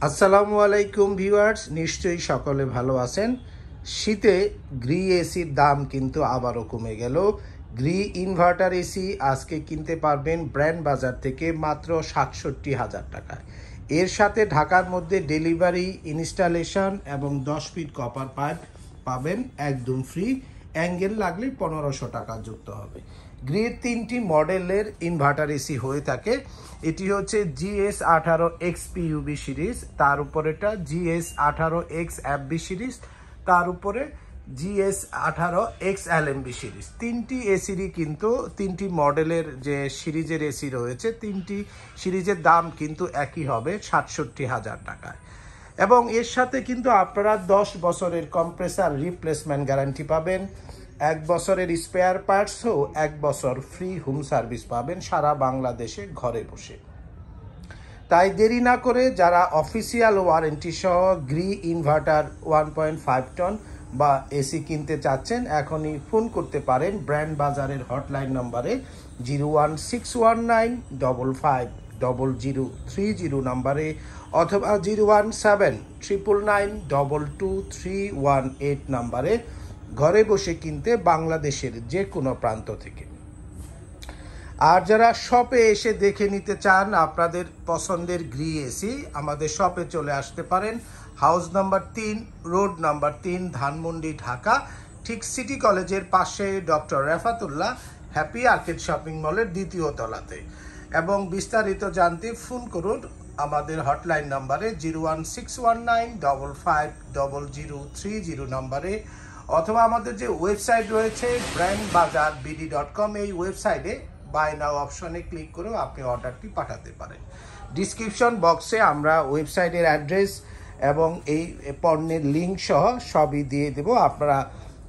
আসসালামু আলাইকুম ভিউয়ার্স, নিশ্চয়ই সকলে ভালো আছেন। শীতে গ্রি এসির দাম কিন্তু আবারও কমে গেল। গ্রি ইনভার্টার এসি আজকে কিনতে পারবেন ব্র্যান্ড বাজার থেকে মাত্র ৬৭,০০০ টাকায়। এর সাথে ঢাকার মধ্যে ডেলিভারি, ইনস্টলেশন এবং 10 ফিট কপার পাইপ পাবেন একদম ফ্রি। অ্যাঙ্গেল লাগলে ১৫০০ টাকা যুক্ত হবে। গ্রির 3টি মডেলের ইনভার্টার এসি হয়ে থাকে। এটি হচ্ছে GS18XPUB সিরিজ, তার উপরেটা GS18XFB সিরিজ, তার উপরে GS18XLMB সিরিজ। 3টি এসিরই কিন্তু 3টি মডেলের যে সিরিজের এসি রয়েছে, 3টি সিরিজের দাম কিন্তু একই হবে ৬৭,০০০ টাকায়। এবং এর সাথে কিন্তু আপনারা 10 বছরের কম্প্রেসার রিপ্লেসমেন্ট গ্যারান্টি পাবেন, 1 বছরের স্পেয়ার পার্টসও 1 বছর ফ্রি হোম সার্ভিস পাবেন সারা বাংলাদেশে ঘরে বসে। তাই দেরি না করে যারা অফিসিয়াল ওয়ারেন্টি সহ গ্রি ইনভার্টার 1.5 টন বা এসি কিনতে চাচ্ছেন, এখনই ফোন করতে পারেন ব্র্যান্ড বাজারের হটলাইন নম্বরে 01619550030 নম্বরে, অথবা 01799922318 নম্বরে ঘরে বসে কিনতে বাংলাদেশের যে কোনো প্রান্ত থেকে। আর যারা শপে এসে দেখে নিতে চান আপনাদের পছন্দের গ্রি এসি, আমাদের শপে চলে আসতে পারেন। House number 3, road number 3, Dhanmondi, Dhaka, ঠিক সিটি কলেজের পাশে doctor Refatullah happy arcade shopping মলের 2য় তলাতে। এবং বিস্তারিত জানতে ফোন করুন আমাদের হটলাইন নাম্বারে 01619550030 নম্বরে, অথবা আমাদের যে ওয়েবসাইট রয়েছে brandbazarbd.com, এই ওয়েবসাইটে বাই নাও অপশনে ক্লিক করেও আপনি অর্ডারটি পাঠাতে পারেন। ডিসক্রিপশন বক্সে আমরা ওয়েবসাইটের অ্যাড্রেস এবং এই পণ্যের লিঙ্ক সহ সবই দিয়ে দেব, আপনারা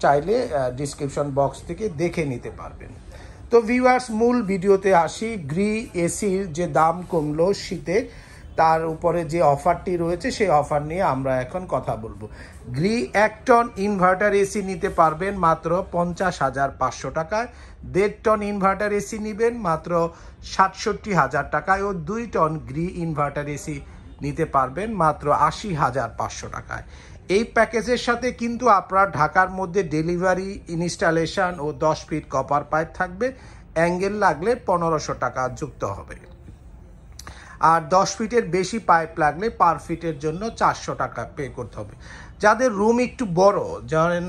চাইলে ডিসক্রিপশন বক্স থেকে দেখে নিতে পারবেন। তো ভিউয়ার্স, মূল ভিডিওতে আসি। গ্রি এসির যে দাম কমলো শীতে, তার উপরে যে অফারটি রয়েছে সেই অফার নিয়ে আমরা এখন কথা বলবো। গ্রি 1 টন ইনভার্টার এসি নিতে পারবেন মাত্র ৫০,৫০০ টাকায়, 1.5 টন ইনভার্টার এসি নেবেন মাত্র ৬৭,০০০ টাকায়, ও 2 টন গ্রি ইনভার্টার এসি নিতে পারবেন মাত্র ৮০,৫০০ টাকায়। এই প্যাকেজের সাথে কিন্তু আপনার ঢাকার মধ্যে ডেলিভারি, ইনস্টলেশন ও 10 ফিট কপার পাইপ থাকবে। অ্যাঙ্গেল লাগলে ১৫০০ টাকা যুক্ত হবে। আর 10 ফিটের বেশি পাইপ লাগলে পার ফিটের জন্য 400 টাকা পে করতে হবে। যাদের রুম একটু বড়, ধরেন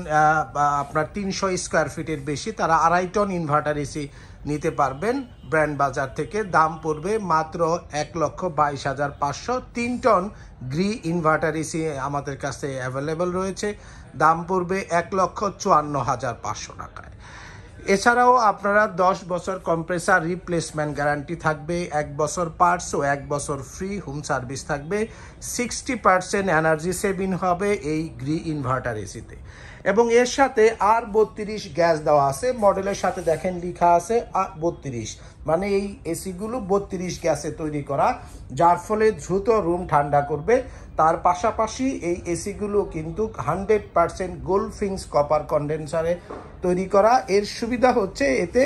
আপনার 300 স্কোয়ার ফিটের বেশি, তারা 2.5 টন ইনভার্টার এসি নিতে পারবেন ব্র্যান্ড বাজার থেকে। দাম পড়বে মাত্র ১,২২,৫০০। 3 টন গ্রি ইনভার্টার এসি আমাদের কাছে অ্যাভেলেবল রয়েছে, দাম পড়বে ১,৫৪,৫০০ টাকায়। এছাড়াও আপনারা 10 বছর কম্প্রেসার রিপ্লেসমেন্ট গ্যারান্টি থাকবে, 1 বছর পার্টস ও 1 বছর ফ্রি হোম সার্ভিস থাকবে। 60% এনার্জি সেভিং হবে এই গ্রি ইনভার্টার এসিতে। এবং এর সাথে R32 গ্যাস দেওয়া আছে, মডেলের সাথে দেখেন লেখা আছে R32, মানে এই এসিগুলো 32 গ্যাসে তৈরি করা, যার ফলে দ্রুত রুম ঠান্ডা করবে। তার পাশাপাশি এই এসিগুলো কিন্তু 100% গোল্ডফিংস কপার কন্ডেন্সারে তৈরি করা। এর সুবিধা হচ্ছে এতে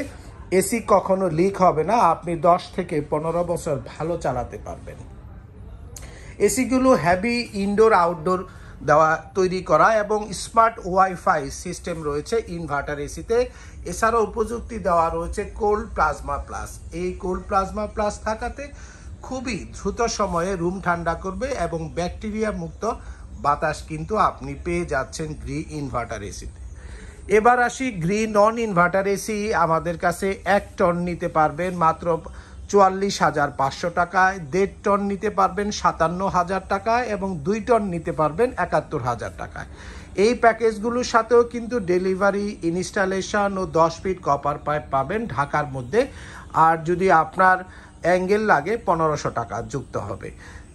এসি কখনো লিক হবে না, আপনি 10 থেকে 15 বছর ভালো চালাতে পারবেন। এসিগুলো হেভি ইনডোর আউটডোর দেওয়া তৈরি করা এবং স্মার্ট ওয়াইফাই সিস্টেম রয়েছে ইনভার্টার এসিতে। এছাড়াও প্রযুক্তি দেওয়া রয়েছে কোল্ড প্লাজমা প্লাস। এই কোল্ড প্লাজমা প্লাস থাকাতে খুবই দ্রুত সময়ে রুম ঠান্ডা করবে এবং ব্যাকটেরিয়া মুক্ত বাতাস কিন্তু আপনি পেয়ে যাচ্ছেন গ্রি ইনভার্টার এসিতে। এবার আসি গ্রি নন ইনভার্টার এসি। আমাদের কাছে 1 টন নিতে পারবেন মাত্র ৪৪,৫০০ টাকায়, 1.5 টন নিতে পারবেন ৫৭,০০০ টাকায় এবং 2 টন নিতে পারবেন ৭১,০০০ টাকায়। এই প্যাকেজগুলোর সাথেও কিন্তু ডেলিভারি, ইনস্টলেশন ও 10 ফিট কপার পাইপ পাবেন ঢাকার মধ্যে। আর যদি আপনার অ্যাঙ্গেল লাগে ১৫০০ টাকা যুক্ত হবে।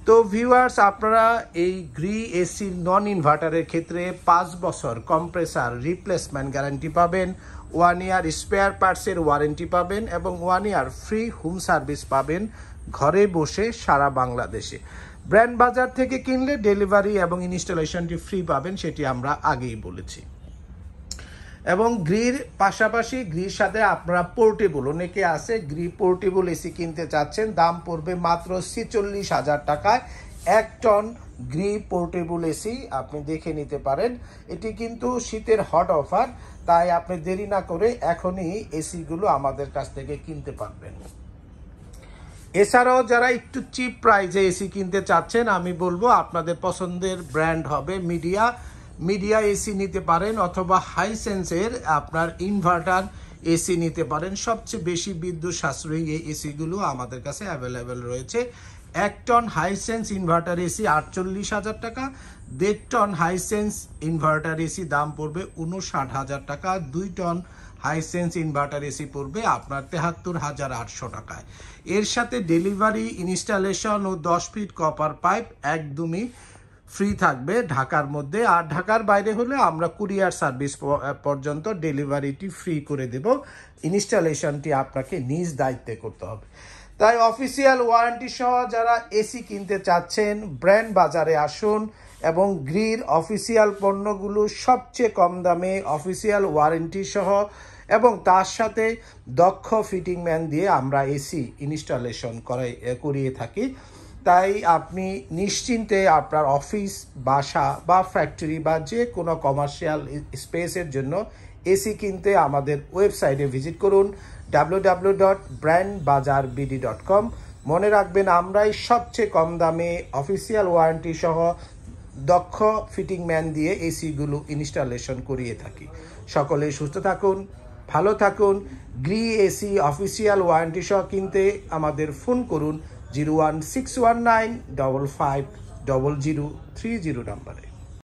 তো ভিউয়ার্স, আপনারা এই গ্রি এসির নন ইনভার্টারের ক্ষেত্রে 5 বছর কম্প্রেসার রিপ্লেসমেন্ট গ্যারান্টি পাবেন, 1 ইয়ার স্পেয়ার পার্টসের ওয়ারেন্টি পাবেন এবং 1 ইয়ার ফ্রি হোম সার্ভিস পাবেন ঘরে বসে সারা বাংলাদেশে। ব্র্যান্ড বাজার থেকে কিনলে ডেলিভারি এবং ইনস্টলেশনটি ফ্রি পাবেন, সেটি আমরা আগেই বলেছি। এবং গ্রির পাশাপাশি গ্রির সাথে আপনারা পোর্টেবল, অনেকে আছে গ্রি পোর্টেবল এসি কিনতে চাচ্ছেন, দাম পড়বে মাত্র ৪৬,০০০ টাকায়। 1 টন গ্রি পোর্টেবল এসি আপনি দেখে নিতে পারেন। এটি কিন্তু শীতের হট অফার, তাই আপনি দেরি না করে এখনই এসিগুলো আমাদের কাছ থেকে কিনতে পারবেন। এছাড়াও যারা একটু চিপ প্রাইসে এসি কিনতে চাচ্ছেন, আমি বলবো আপনাদের পছন্দের ব্র্যান্ড হবে মিডিয়া এসি নিতে পারেন, অথবা হাইসেন্সের আপনার ইনভার্টার এসি নিতে পারেন। সবচেয়ে বেশি বিদ্যুৎ সাশ্রয়ী এই এসিগুলো আমাদের কাছে অ্যাভেলেবেল রয়েছে। 1 টন হাইসেন্স ইনভার্টার এসি 48,000 টাকা, 1.5 টন হাইসেন্স ইনভার্টার এসি দাম পড়বে 59,000 টাকা, 2 টন হাইসেন্স ইনভার্টার এসি পড়বে আপনার 73,800 টাকায়। এর সাথে ডেলিভারি, ইনস্টলেশন ও 10 ফিট কপার পাইপ একদমই ফ্রি থাকবে ঢাকার মধ্যে। আর ঢাকার বাইরে হলে আমরা কুরিয়ার সার্ভিস পর্যন্ত ডেলিভারিটি ফ্রি করে দেব, ইনস্টলেশনটি আপনাকে নিজ দায়িত্বে করতে হবে। তাই অফিসিয়াল ওয়ারেন্টি সহ যারা এসি কিনতে চাচ্ছেন, ব্র্যান্ড বাজারে আসুন এবং গ্রির অফিসিয়াল পণ্যগুলো সবচেয়ে কম দামে, অফিসিয়াল ওয়ারেন্টি সহ এবং তার সাথে দক্ষ ফিটিং ম্যান দিয়ে আমরা এসি ইনস্টলেশন করিয়ে থাকি। তাই আপনি নিশ্চিন্তে আপনার অফিস, বাসা বা ফ্যাক্টরি বা যে কোনো কমার্শিয়াল স্পেসের জন্য এসি কিনতে আমাদের ওয়েবসাইটে ভিজিট করুন www.brandbazarbd.com। মনে রাখবেন, আমরাই সবচেয়ে কম দামে অফিসিয়াল ওয়ারেন্টি সহ দক্ষ ফিটিং ম্যান দিয়ে এসিগুলো ইনস্টলেশন করিয়ে থাকি। সকলে সুস্থ থাকুন, ভালো থাকুন। গ্রি এসি অফিসিয়াল ওয়ারেন্টি সহ কিনতে আমাদের ফোন করুন 01619 550030 নম্বরে।